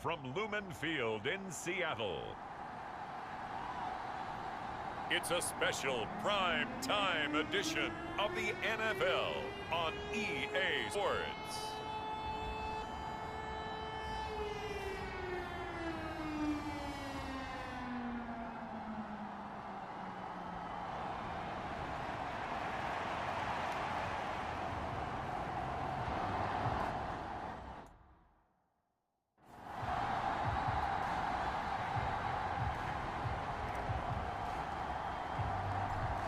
from Lumen Field in Seattle. It's a special prime time edition of the NFL on EA Sports.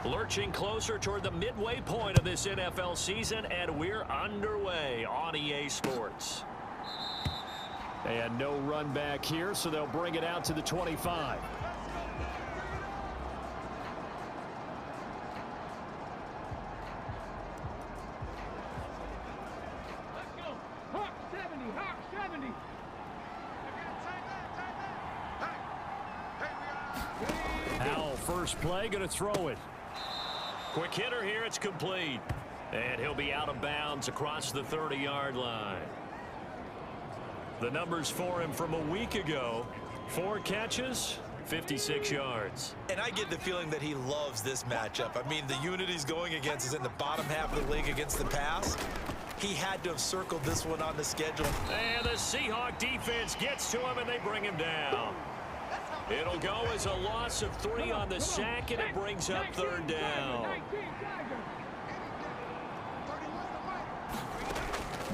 Lurching closer toward the midway point of this NFL season, and we're underway on EA Sports. And no run back here, so they'll bring it out to the 25. Let's go. Hawk 70, Hawk 70. Howell, first play, going to throw it. Quick hitter here, it's complete. And he'll be out of bounds across the 30-yard line. The numbers for him from a week ago: 4 catches, 56 yards. And I get the feeling that he loves this matchup. I mean, the unit he's going against is in the bottom half of the league against the pass. He had to have circled this one on the schedule. And the Seahawk defense gets to him, and they bring him down. It'll go as a loss of 3 on the sack, and it brings up 3rd down.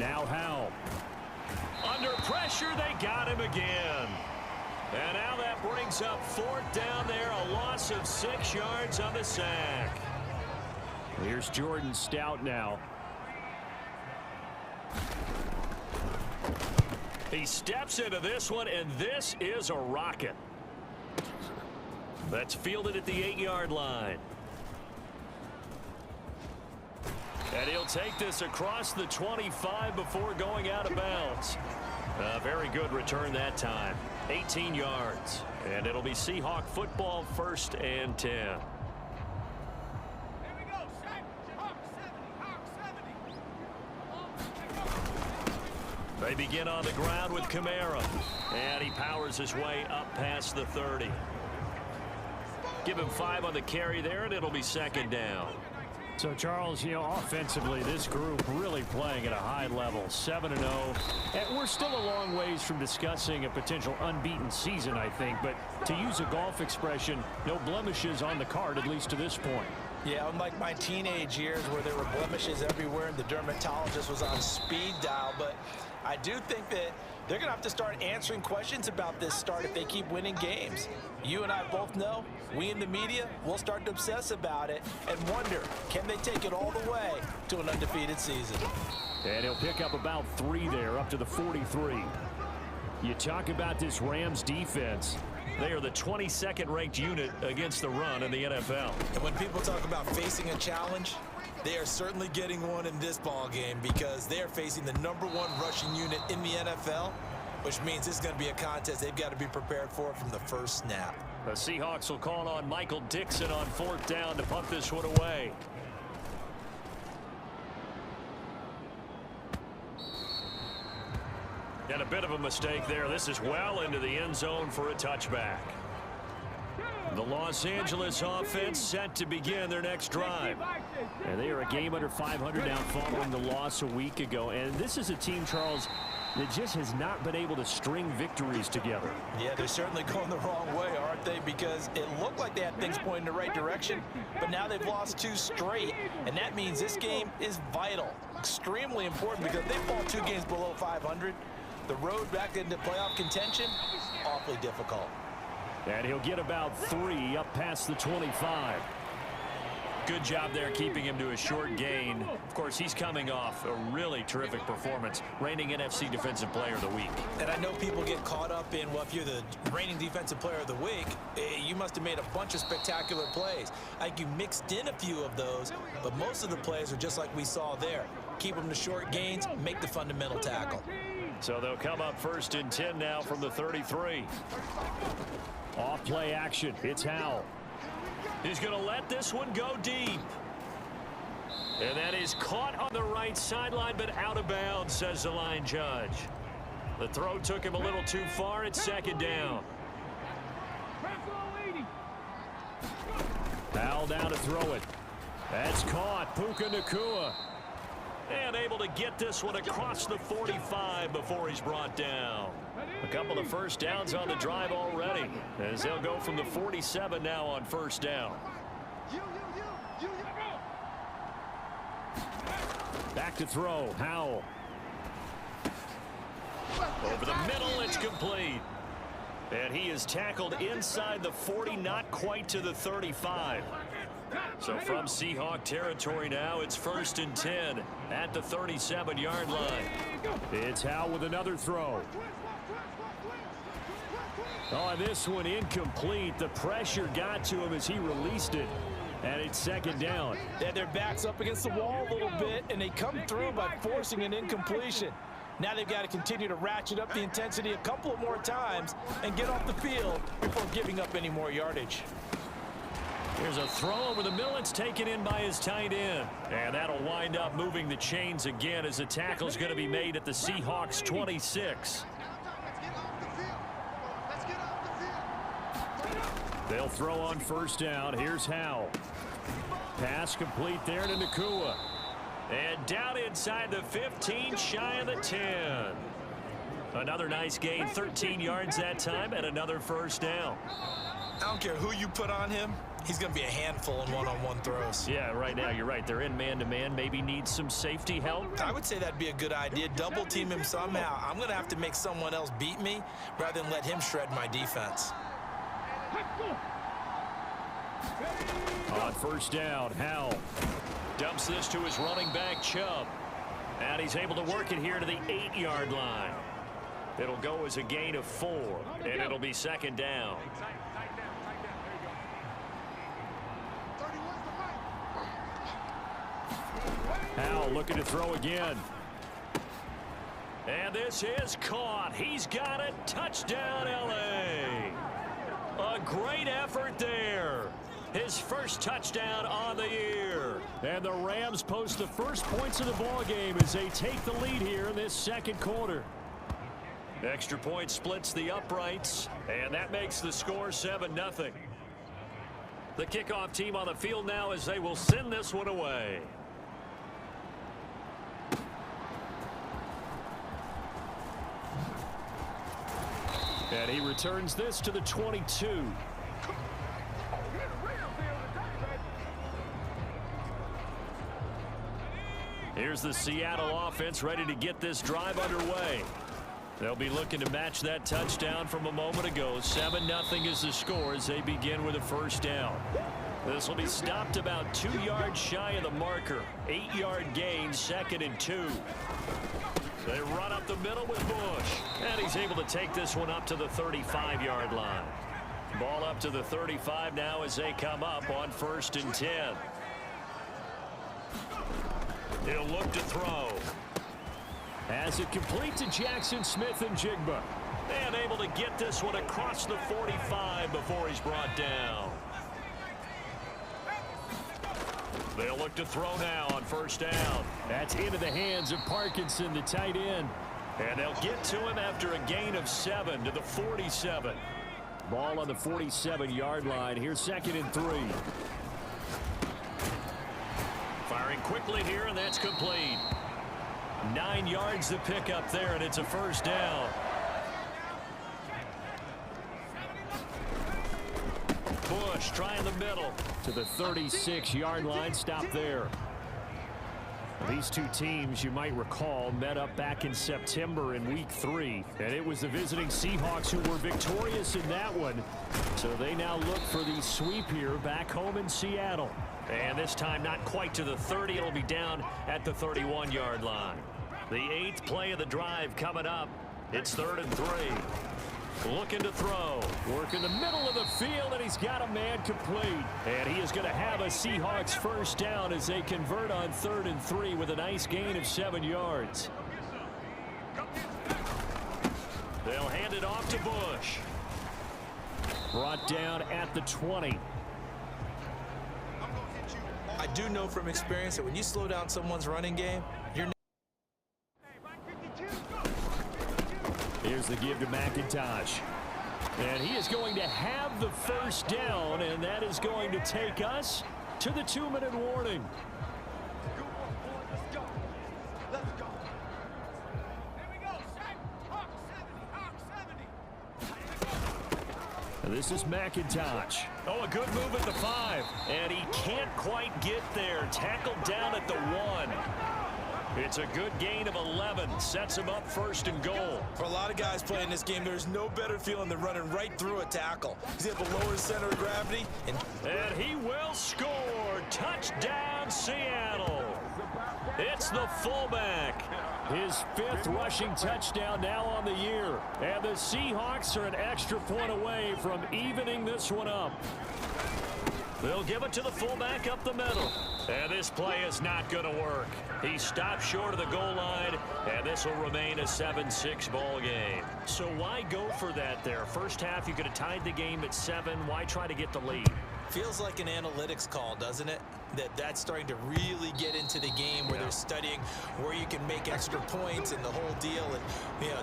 Now Howell. Under pressure, they got him again. And now that brings up 4th down there, a loss of 6 yards on the sack. Here's Jordan Stout now. He steps into this one, and this is a rocket. That's fielded at the 8-yard line. And he'll take this across the 25 before going out of bounds. A very good return that time. 18 yards. And it'll be Seahawk football, 1st and 10. Here we go, Hawk 70, Hawk 70. They begin on the ground with Kamara. And he powers his way up past the 30. Give him 5 on the carry there, and it'll be 2nd down. So, Charles, you know, offensively, this group really playing at a high level, 7-0. And we're still a long ways from discussing a potential unbeaten season, I think. But to use a golf expression, no blemishes on the card, at least to this point. Yeah, unlike my teenage years where there were blemishes everywhere and the dermatologist was on speed dial. But I do think that they're going to have to start answering questions about this start if they keep winning games. You and I both know, we in the media will start to obsess about it and wonder, can they take it all the way to an undefeated season? And he'll pick up about 3 there, up to the 43. You talk about this Rams defense. They are the 22nd ranked unit against the run in the NFL. And when people talk about facing a challenge, they are certainly getting one in this ball game because they are facing the #1 rushing unit in the NFL, which means this is going to be a contest they've got to be prepared for from the first snap. The Seahawks will call on Michael Dixon on 4th down to punt this one away. And a bit of a mistake there. This is well into the end zone for a touchback. The Los Angeles offense set to begin their next drive. And they are a game under 500 now following the loss a week ago. And this is a team, Charles, that just has not been able to string victories together. Yeah, they're certainly going the wrong way, aren't they? Because it looked like they had things pointing in the right direction, but now they've lost 2 straight. And that means this game is vital, extremely important, because if they fall 2 games below 500, the road back into playoff contention, awfully difficult. And he'll get about 3 up past the 25. Good job there keeping him to a short gain. Of course, he's coming off a really terrific performance, reigning NFC Defensive Player of the Week. And I know people get caught up in, well, if you're the reigning Defensive Player of the Week, you must have made a bunch of spectacular plays. Like you mixed in a few of those, but most of the plays are just like we saw there. Keep them to short gains, make the fundamental tackle. So they'll come up 1st and 10 now from the 33. Off play action. It's Howell. He's going to let this one go deep. And that is caught on the right sideline, but out of bounds, says the line judge. The throw took him a little too far. It's second down. Foul down to throw it. That's caught. Puka Nacua. And able to get this one across the 45 before he's brought down. A couple of first downs on the drive already, as they'll go from the 47 now on first down. Back to throw. Howell. Over the middle, it's complete. And he is tackled inside the 40, not quite to the 35. So from Seahawk territory now, it's 1st and 10 at the 37-yard line. It's Howell with another throw. Oh, this one incomplete. The pressure got to him as he released it. And it's second down. Yeah, their back's up against the wall a little bit, and they come through by forcing an incompletion. Now they've got to continue to ratchet up the intensity a couple of more times and get off the field before giving up any more yardage. Here's a throw over the middle. It's taken in by his tight end. And that'll wind up moving the chains again as the tackle's going to be made at the Seahawks 26. They'll throw on first down. Here's Howell. Pass complete there to Nacua. And down inside the 15, shy of the 10. Another nice gain, 13 yards that time, and another first down. I don't care who you put on him. He's going to be a handful in one-on-one throws. Yeah, right now, you're right. They're in man-to-man. Maybe needs some safety help. I would say that'd be a good idea. Double team him somehow. I'm going to have to make someone else beat me rather than let him shred my defense. On first down, Howell dumps this to his running back, Chubb. And he's able to work it here to the 8-yard line. It'll go as a gain of 4, and it'll be second down. Howell looking to throw again. And this is caught. He's got it. Touchdown, L.A. A great effort there. His first touchdown on the year. And the Rams post the first points of the ball game as they take the lead here in this second quarter. Extra point splits the uprights, and that makes the score 7-0. The kickoff team on the field now as they will send this one away. And he returns this to the 22. Here's the Seattle offense ready to get this drive underway. They'll be looking to match that touchdown from a moment ago. 7-0 is the score as they begin with a first down. This will be stopped about 2 yards shy of the marker. 8-yard gain, 2nd and 2. They run up the middle with Bush. And he's able to take this one up to the 35-yard line. Ball up to the 35 now as they come up on 1st and 10. He'll look to throw. As it complete to Jackson Smith and Jigba. And able to get this one across the 45 before he's brought down. They'll look to throw now on first down. That's into the hands of Parkinson, the tight end. And they'll get to him after a gain of 7 to the 47. Ball on the 47-yard line. Here's 2nd and 3. Firing quickly here, and that's complete. 9 yards to pick up there, and it's a first down. Bush trying the middle to the 36-yard line. Stop there. These two teams, you might recall, met up back in September in Week 3, and it was the visiting Seahawks who were victorious in that one. So they now look for the sweep here back home in Seattle. And this time not quite to the 30. It'll be down at the 31-yard line. The 8th play of the drive coming up. It's 3rd and 3. Looking to throw. Work in the middle of the field, and he's got a man complete. And he is going to have a Seahawks first down as they convert on 3rd and 3 with a nice gain of 7 yards. They'll hand it off to Bush. Brought down at the 20. I do know from experience that when you slow down someone's running game, you're Here's the give to McIntosh. And he is going to have the first down, and that is going to take us to the 2-minute warning. This is McIntosh. Oh, a good move at the 5. And he can't quite get there. Tackled down at the 1. It's a good gain of 11. Sets him up 1st and goal. For a lot of guys playing this game, there's no better feeling than running right through a tackle. He's able to lower his center of gravity. And he will score. Touchdown, Seattle. It's the fullback. His 5th rushing touchdown now on the year. And the Seahawks are an extra point away from evening this one up. They'll give it to the fullback up the middle. And this play is not going to work. He stopped short of the goal line, and this will remain a 7-6 ball game. So why go for that there? First half, you could have tied the game at 7. Why try to get the lead? Feels like an analytics call, doesn't it? That's starting to really get into the game where they're studying where you can make extra points and the whole deal and,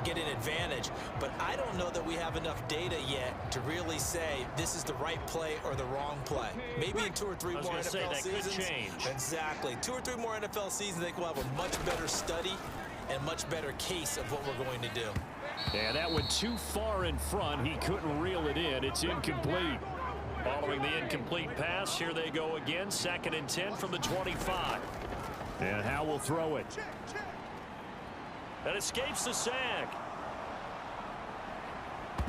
get an advantage. But I don't know that we have enough data yet to really say this is the right play or the wrong play. Maybe in 2 or 3 more NFL seasons. Could change. Exactly. 2 or 3 more NFL seasons, I think we'll have a much better study and much better case of what we're going to do. Yeah, that went too far in front. He couldn't reel it in. It's incomplete. Following the incomplete pass, here they go again. 2nd and 10 from the 25. And Howe will throw it. That escapes the sack.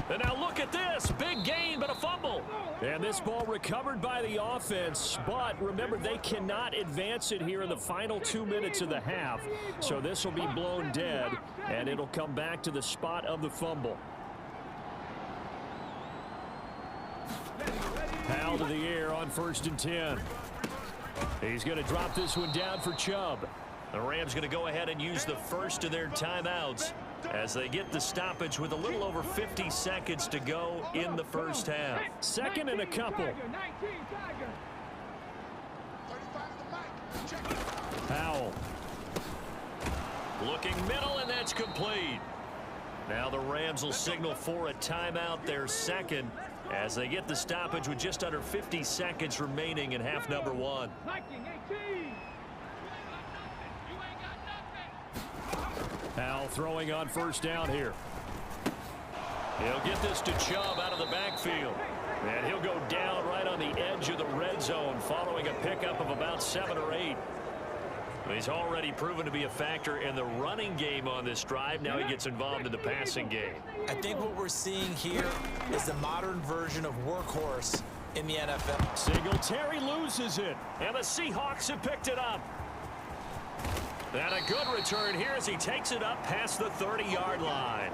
And now look at this. Big gain, but a fumble. And this ball recovered by the offense. But remember, they cannot advance it here in the final 2 minutes of the half. So this will be blown dead, and it'll come back to the spot of the fumble. Powell to the air on 1st and 10. He's going to drop this one down for Chubb. The Rams going to go ahead and use the first of their timeouts as they get the stoppage with a little over 50 seconds to go in the first half. 2nd and a couple. Powell. Looking middle, and that's complete. Now the Rams will signal for a timeout, their 2nd, as they get the stoppage with just under 50 seconds remaining in half number 1. Powell throwing on 1st down here. He'll get this to Chubb out of the backfield. And he'll go down right on the edge of the red zone following a pickup of about 7 or 8. He's already proven to be a factor in the running game on this drive. Now he gets involved in the passing game. I think what we're seeing here is the modern version of workhorse in the NFL. Singletary loses it, and the Seahawks have picked it up. And a good return here as he takes it up past the 30-yard line.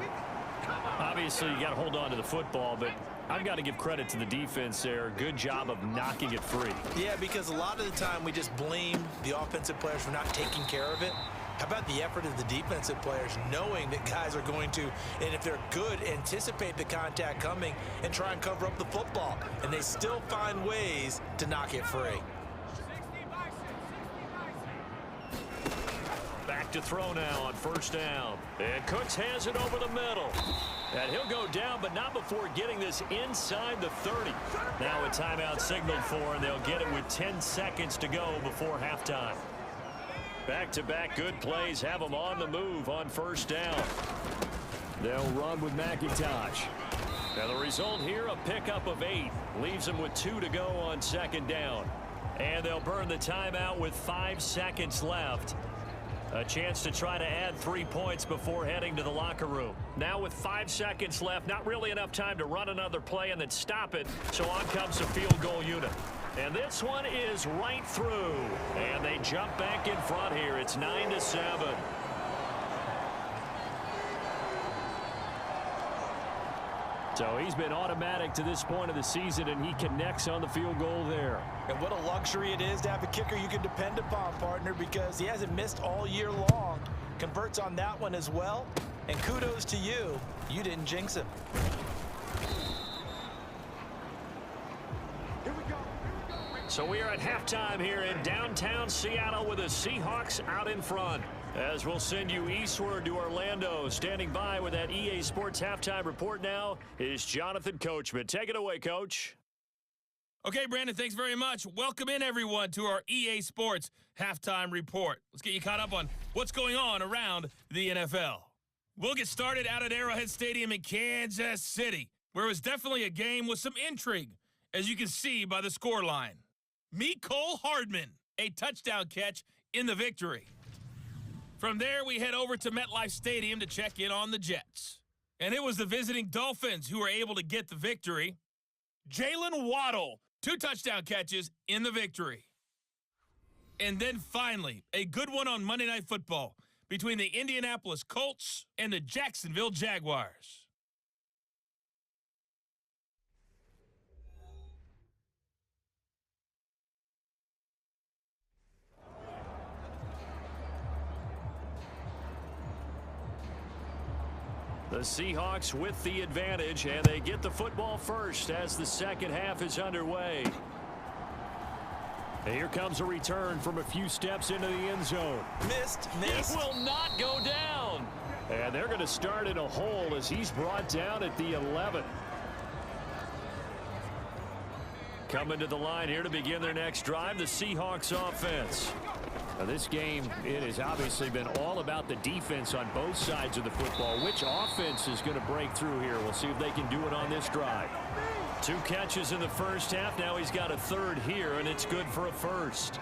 Obviously, you got to hold on to the football, but I've got to give credit to the defense there. Good job of knocking it free. Yeah, because a lot of the time we just blame the offensive players for not taking care of it. How about the effort of the defensive players knowing that guys are going to, and if they're good, anticipate the contact coming and try and cover up the football. And they still find ways to knock it free. Back to throw now on 1st down. And Cooks has it over the middle. And he'll go down, but not before getting this inside the 30. Now a timeout signaled for, and they'll get it with 10 seconds to go before halftime. Back-to-back good plays have them on the move on 1st down. They'll run with McIntosh. Now the result here, a pickup of 8. Leaves them with 2 to go on 2nd down. And they'll burn the timeout with 5 seconds left. A chance to try to add 3 points before heading to the locker room. Now with 5 seconds left, not really enough time to run another play and then stop it. So on comes the field goal unit. And this one is right through. And they jump back in front here. It's 9-7. So he's been automatic to this point of the season, and he connects on the field goal there. And what a luxury it is to have a kicker you can depend upon, partner, because he hasn't missed all year long. Converts on that one as well. And kudos to you. You didn't jinx him. So we are at halftime here in downtown Seattle with the Seahawks out in front. As we'll send you eastward to Orlando. Standing by with that EA Sports halftime report now is Jonathan Coachman. Take it away, Coach. Okay, Brandon, thanks very much. Welcome in, everyone, to our EA Sports halftime report. Let's get you caught up on what's going on around the NFL. We'll get started out at Arrowhead Stadium in Kansas City, where it was definitely a game with some intrigue, as you can see by the scoreline. Mecole Hardman, a touchdown catch in the victory. From there, we head over to MetLife Stadium to check in on the Jets. And it was the visiting Dolphins who were able to get the victory. Jalen Waddle, 2 touchdown catches in the victory. And then finally, a good one on Monday Night Football between the Indianapolis Colts and the Jacksonville Jaguars. The Seahawks with the advantage, and they get the football first as the second half is underway. And here comes a return from a few steps into the end zone. Missed. It will not go down. And they're going to start in a hole as he's brought down at the 11. Coming to the line here to begin their next drive, the Seahawks offense. Now this game, it has obviously been all about the defense on both sides of the football. Which offense is going to break through here? We'll see if they can do it on this drive. 2 catches in the first half. Now he's got a third here, and it's good for a first.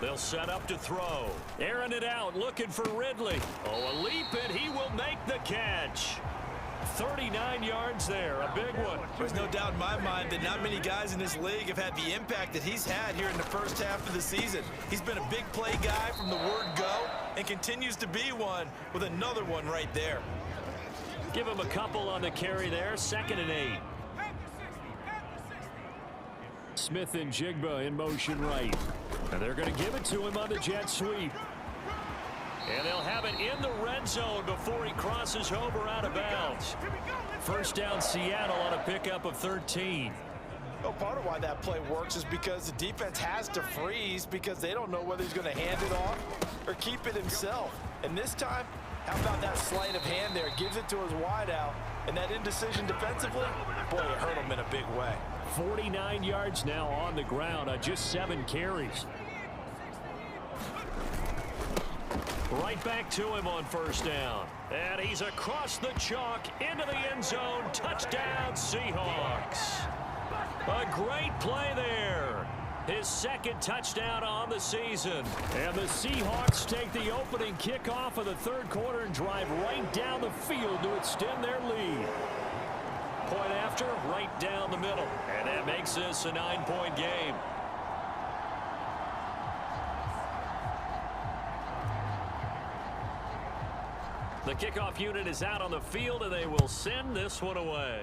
They'll set up to throw. Airing it out, looking for Ridley. Oh, a leap, and he will make the catch. 39 yards there, a big one. There's no doubt in my mind that not many guys in this league have had the impact that he's had here in the first half of the season. He's been a big play guy from the word go and continues to be one with another one right there. Give him a couple on the carry there, 2nd and 8. Smith and Jigba in motion right. And they're going to give it to him on the jet sweep. And they'll have it in the red zone before he crosses over out of bounds. First down Seattle on a pickup of 13. Well, part of why that play works is because the defense has to freeze because they don't know whether he's going to hand it off or keep it himself. And this time, how about that sleight of hand there? Gives it to his wideout. And that indecision defensively, boy, it hurt him in a big way. 49 yards now on the ground on just 7 carries. Right back to him on first down. And he's across the chalk into the end zone. Touchdown, Seahawks. A great play there. His 2nd touchdown on the season. And the Seahawks take the opening kickoff of the 3rd quarter and drive right down the field to extend their lead. Point after, right down the middle. And that makes this a 9-point game. The kickoff unit is out on the field, and they will send this one away.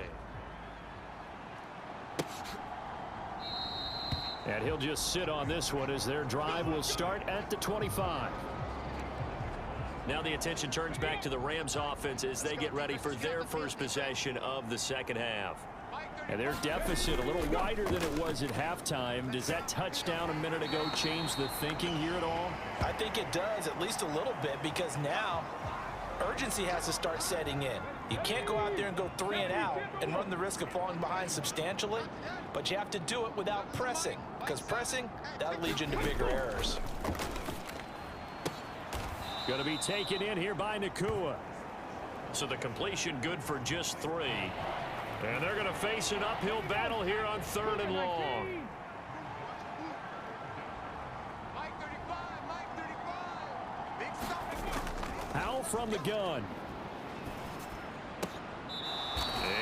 And he'll just sit on this one as their drive will start at the 25. Now the attention turns back to the Rams offense as they get ready for their first possession of the second half. And their deficit a little wider than it was at halftime. Does that touchdown a minute ago change the thinking here at all? I think it does, at least a little bit, because now urgency has to start setting in. You can't go out there and go 3 and out and run the risk of falling behind substantially, but you have to do it without pressing, because pressing, that'll lead you into bigger errors. Going to be taken in here by Nakua. So the completion good for just 3. And they're going to face an uphill battle here on 3rd and long. Howell from the gun.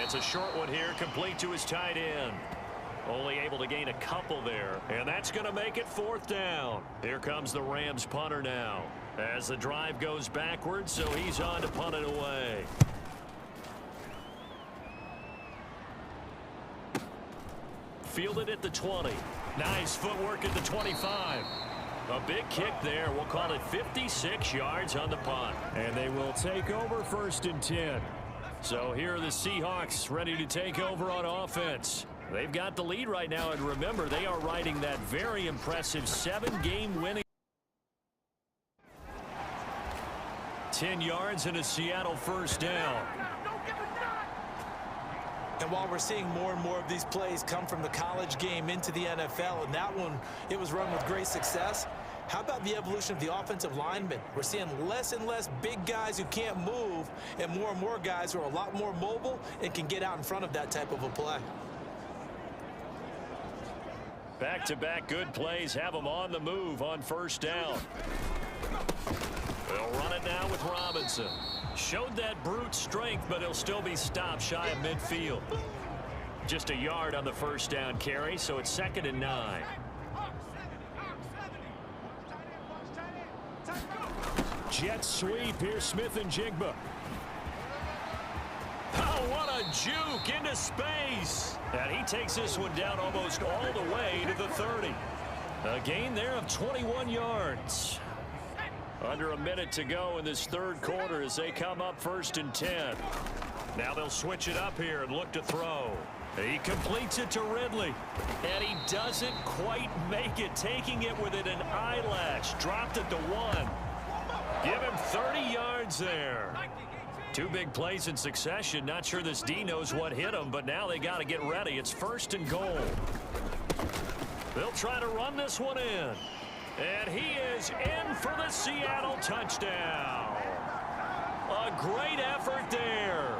It's a short one here, complete to his tight end. Only able to gain a couple there, and that's going to make it 4th down. Here comes the Rams punter now as the drive goes backwards, so he's on to punt it away. Fielded at the 20. Nice footwork at the 25. A big kick there. We'll call it 56 yards on the punt. And they will take over 1st and 10. So here are the Seahawks ready to take over on offense. They've got the lead right now, and remember, they are riding that very impressive 7-game winning. 10 yards and a Seattle first down. And while we're seeing more and more of these plays come from the college game into the NFL, and that one, it was run with great success, how about the evolution of the offensive linemen? We're seeing less and less big guys who can't move and more guys who are a lot more mobile and can get out in front of that type of a play. Back-to-back good plays have them on the move on first down. They'll run it now with Robinson. Showed that brute strength, but he'll still be stopped shy of midfield. Just a yard on the first down carry, so it's 2nd and 9. Jet sweep here, Smith and Jigba. Oh, what a juke into space. And he takes this one down almost all the way to the 30. A gain there of 21 yards. Under a minute to go in this third quarter as they come up 1st and 10. Now they'll switch it up here and look to throw. He completes it to Ridley. And he doesn't quite make it, taking it within an eyelash. Dropped it to 1. Give him 30 yards there. 2 big plays in succession. Not sure this D knows what hit him, but now they got to get ready. It's 1st and goal. They'll try to run this one in. And he is in for the Seattle touchdown. A great effort there.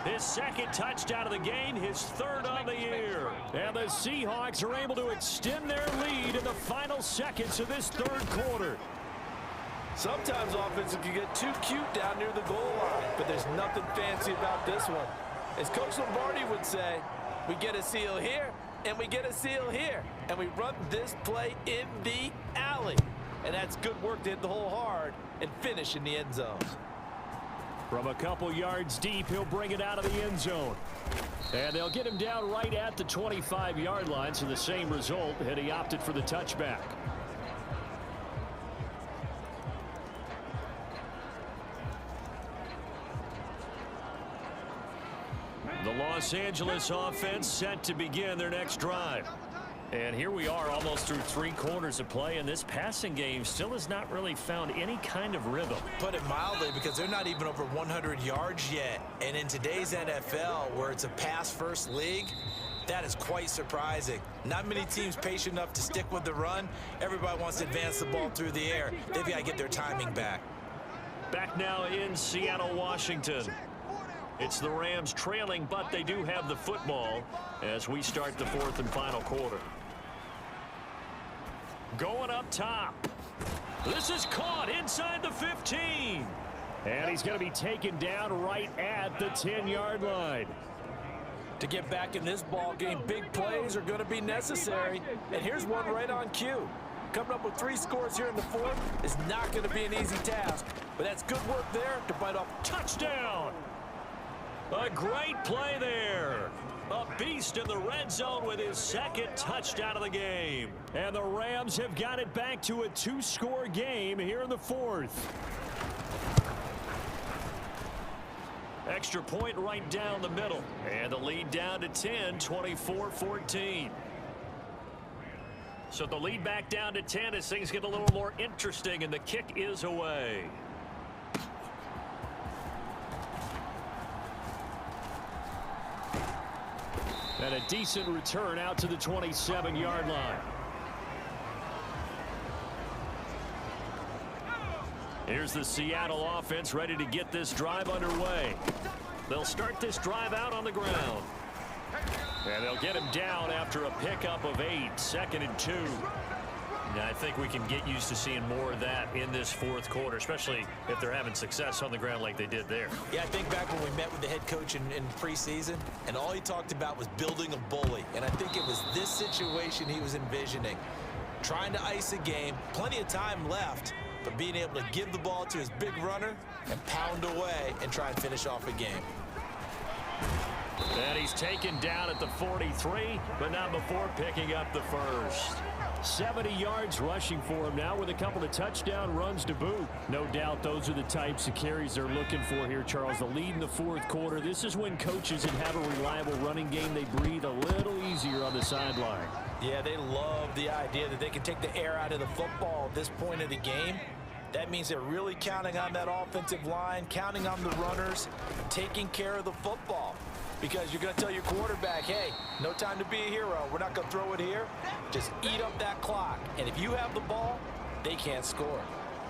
His 2nd touchdown of the game, his 3rd on the year. And the Seahawks are able to extend their lead in the final seconds of this third quarter. Sometimes offenses can get too cute down near the goal line, but there's nothing fancy about this one. As Coach Lombardi would say, we get a seal here, and we get a seal here, and we run this play in the alley. And that's good work to hit the hole hard and finish in the end zone. From a couple yards deep, he'll bring it out of the end zone. And they'll get him down right at the 25-yard line, so the same result, and he opted for the touchback. The Los Angeles offense set to begin their next drive. And here we are almost through 3 quarters of play, and this passing game still has not really found any kind of rhythm. Put it mildly, because they're not even over 100 yards yet. And in today's NFL, where it's a pass-first league, that is quite surprising. Not many teams patient enough to stick with the run. Everybody wants to advance the ball through the air. They've got to get their timing back. Back now in Seattle, Washington. It's the Rams trailing, but they do have the football as we start the 4th and final quarter. Going up top. This is caught inside the 15. And he's going to be taken down right at the 10-yard line. To get back in this ball game, big plays are going to be necessary. And here's one right on cue. Coming up with 3 scores here in the 4th is not going to be an easy task. But that's good work there to bite off. Touchdown! A great play there. A beast in the red zone with his 2nd touchdown of the game. And the Rams have got it back to a 2-score game here in the 4th. Extra point right down the middle. And the lead down to 10, 24-14. So the lead back down to 10 as things get a little more interesting, and the kick is away. And a decent return out to the 27-yard line. Here's the Seattle offense ready to get this drive underway. They'll start this drive out on the ground. And they'll get him down after a pickup of 8, 2nd and 2. Now, I think we can get used to seeing more of that in this 4th quarter, especially if they're having success on the ground like they did there. Yeah, I think back when we met with the head coach in preseason, and all he talked about was building a bully. And I think it was this situation he was envisioning. Trying to ice a game, plenty of time left, but being able to give the ball to his big runner and pound away and try and finish off a game. And he's taken down at the 43, but not before picking up the 1st. 70 yards rushing for him now with a couple of touchdown runs to boot. No doubt those are the types of carries they're looking for here, Charles. The lead in the fourth quarter. This is when coaches that have a reliable running game, they breathe a little easier on the sideline. Yeah, they love the idea that they can take the air out of the football at this point of the game. That means they're really counting on that offensive line, counting on the runners, taking care of the football. Because you're going to tell your quarterback, hey, no time to be a hero. We're not going to throw it here. Just eat up that clock. And if you have the ball, they can't score.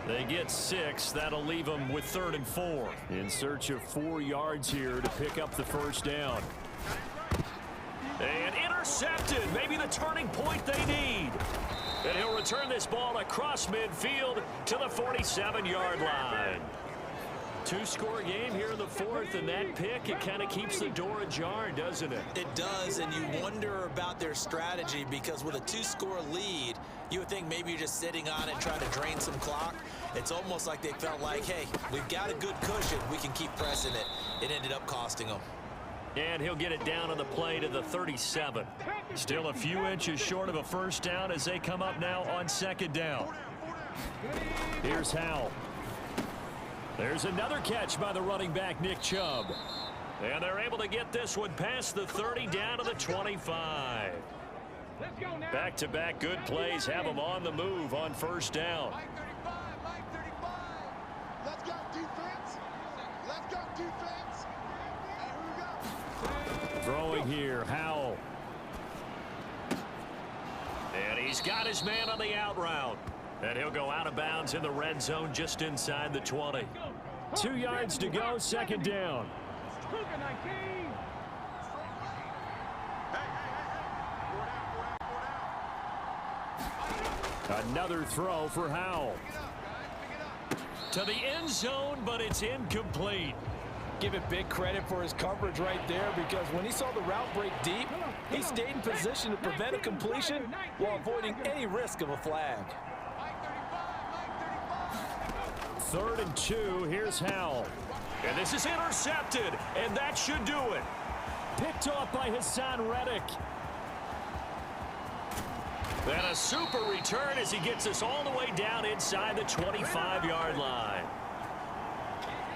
They get 6. That'll leave them with 3rd and 4. In search of 4 yards here to pick up the first down. And intercepted. Maybe the turning point they need. And he'll return this ball across midfield to the 47-yard line. 2-score game here in the fourth, and that pick, it kind of keeps the door ajar, doesn't it? It does, and you wonder about their strategy because with a 2-score lead, you would think maybe you're just sitting on it and trying to drain some clock. It's almost like they felt like, hey, we've got a good cushion. We can keep pressing it. It ended up costing them. And he'll get it down on the play to the 37. Still a few inches short of a first down as they come up now on 2nd down. Here's Howell. There's another catch by the running back, Nick Chubb. And they're able to get this one past the 30 down to the 25. Back-to-back good plays have them on the move on first down. Let's go defense. Let's go defense. Throwing here, Howell. And he's got his man on the out route. And he'll go out of bounds in the red zone just inside the 20. 2 yards to go, 2nd down. Another throw for Howell. To the end zone, but it's incomplete. Give it big credit for his coverage right there because when he saw the route break deep, he stayed in position to prevent a completion while avoiding any risk of a flag. 3rd and 2, here's Howell. And this is intercepted, and that should do it. Picked off by Hassan Reddick. And a super return as he gets us all the way down inside the 25-yard line.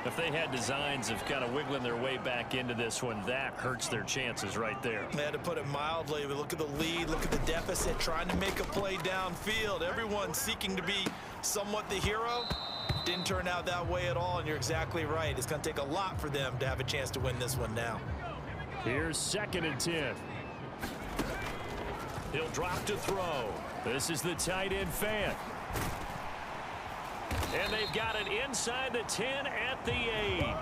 If they had designs of kind of wiggling their way back into this one, that hurts their chances right there. They had to put it mildly, but look at the lead, look at the deficit, trying to make a play downfield. Everyone seeking to be somewhat the hero. Didn't turn out that way at all, and you're exactly right. It's going to take a lot for them to have a chance to win this one now. Here's 2nd and 10. He'll drop to throw. This is the tight end Fant. And they've got it inside the 10 at the 8.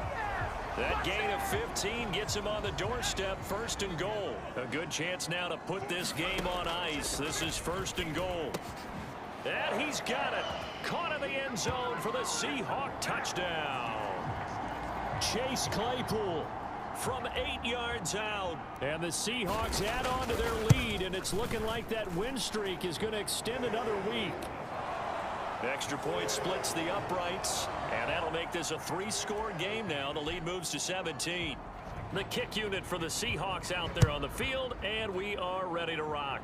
That gain of 15 gets him on the doorstep, 1st and goal. A good chance now to put this game on ice. This is 1st and goal. And he's got it. Caught in the end zone for the Seahawk touchdown. Chase Claypool from 8 yards out. And the Seahawks add on to their lead, and it's looking like that win streak is going to extend another week. Extra point splits the uprights, and that'll make this a 3-score game now. The lead moves to 17. The kick unit for the Seahawks out there on the field, and we are ready to rock.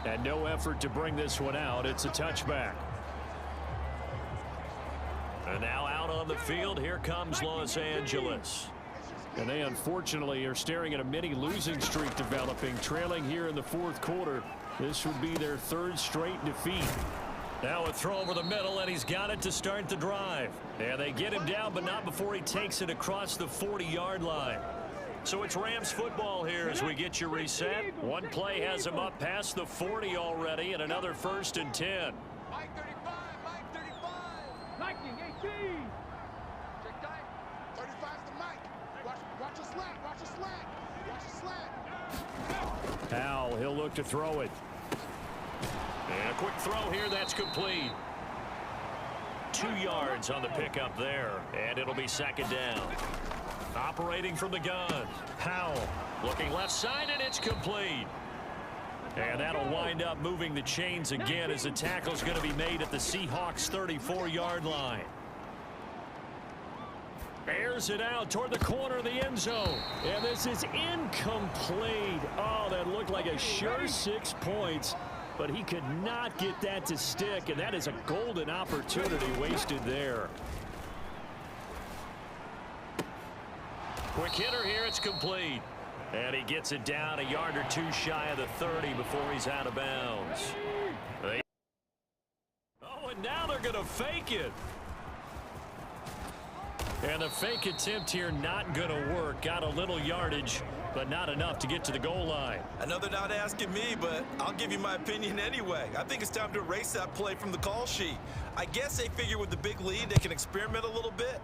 And no effort to bring this one out. It's a touchback. And now out on the field, here comes Los Angeles. And they unfortunately are staring at a mini losing streak developing, trailing here in the fourth quarter. This would be their 3rd straight defeat. Now a throw over the middle, and he's got it to start the drive. And they get him down, but not before he takes it across the 40-yard line. So it's Rams football here as we get you reset. One play has him up past the 40 already, and another 1st and 10. Mike 35, Mike 35. Liking 18. Check tight. 35's the Mike. Watch a slant, watch a slant. Watch a slant. Howell, he'll look to throw it. And a quick throw here, that's complete. 2 yards on the pickup there, and it'll be 2nd down. Operating from the gun, Howell looking left side, and it's complete. And that'll wind up moving the chains again as the tackle's going to be made at the Seahawks 34-yard line. Airs it out toward the corner of the end zone. And this is incomplete. Oh, that looked like a sure 6 points. But he could not get that to stick. And that is a golden opportunity wasted there. Quick hitter here. It's complete. And he gets it down a yard or two shy of the 30 before he's out of bounds. Oh, and now they're going to fake it. And the fake attempt here not going to work. Got a little yardage, but not enough to get to the goal line. I know they're not asking me, but I'll give you my opinion anyway. I think it's time to erase that play from the call sheet. I guess they figure with the big lead they can experiment a little bit.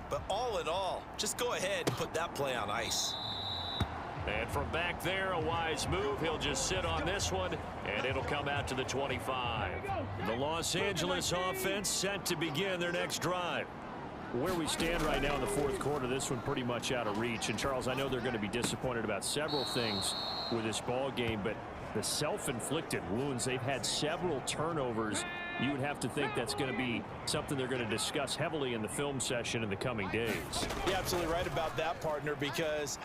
But all in all, just go ahead and put that play on ice. And from back there, a wise move. He'll just sit on this one, and it'll come out to the 25. The Los Angeles offense set to begin their next drive. Where we stand right now in the fourth quarter, this one pretty much out of reach. And, Charles, I know they're going to be disappointed about several things with this ball game, but the self-inflicted wounds, they've had several turnovers. You would have to think that's going to be something they're going to discuss heavily in the film session in the coming days. You're absolutely right about that, partner, because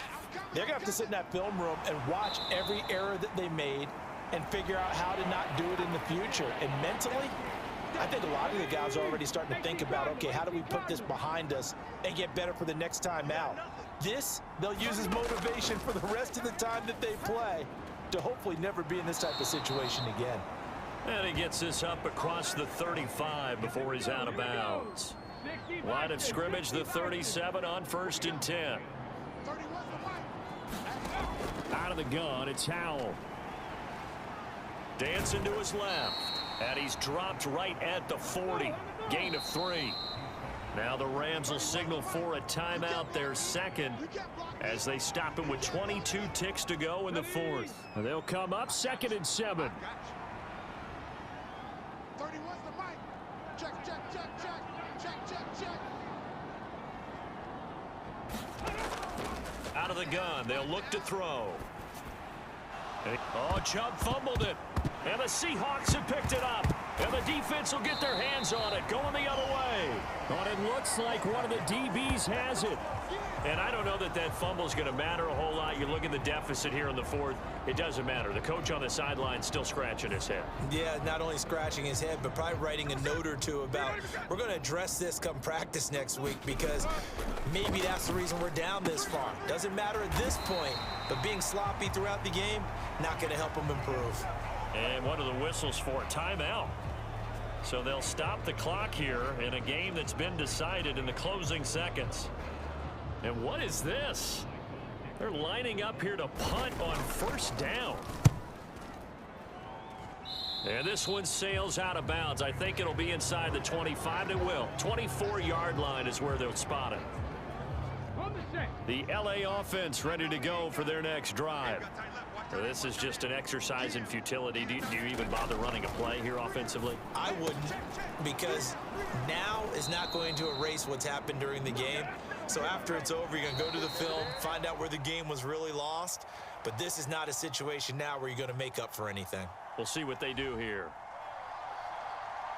they're going to have to sit in that film room and watch every error that they made and figure out how to not do it in the future. And mentally, I think a lot of the guys are already starting to think about, okay, how do we put this behind us and get better for the next time out? This, they'll use as motivation for the rest of the time that they play to hopefully never be in this type of situation again. And he gets this up across the 35 before he's out of bounds. Line of scrimmage, the 37 on 1st and 10. Out of the gun, it's Howell. Dancing to his left. And he's dropped right at the 40. Gain of 3. Now the Rams will signal for a timeout, their second, as they stop him with 22 ticks to go in the fourth. They'll come up 2nd and 7. 31's the mic. Check, check, check, check. Check, check, check. Out of the gun, they'll look to throw. Oh, Chubb fumbled it. And the Seahawks have picked it up. And the defense will get their hands on it, going the other way. But it looks like one of the DBs has it. And I don't know that that fumble is going to matter a whole lot. You look at the deficit here in the fourth, it doesn't matter. The coach on the sideline still scratching his head. Yeah, not only scratching his head, but probably writing a note or two about, we're going to address this come practice next week, because maybe that's the reason we're down this far. Doesn't matter at this point, but being sloppy throughout the game, not going to help them improve. And one of the whistles for a timeout. So they'll stop the clock here in a game that's been decided in the closing seconds. And what is this? They're lining up here to punt on 1st down. And this one sails out of bounds. I think it'll be inside the 25. It will. 24-yard line is where they'll spot it. The LA offense ready to go for their next drive. This is just an exercise in futility. Do you even bother running a play here offensively? I wouldn't, because now is not going to erase what's happened during the game. So after it's over, you're going to go to the film, find out where the game was really lost. But this is not a situation now where you're going to make up for anything. We'll see what they do here.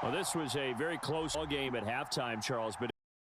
Well, this was a very close game at halftime, Charles, but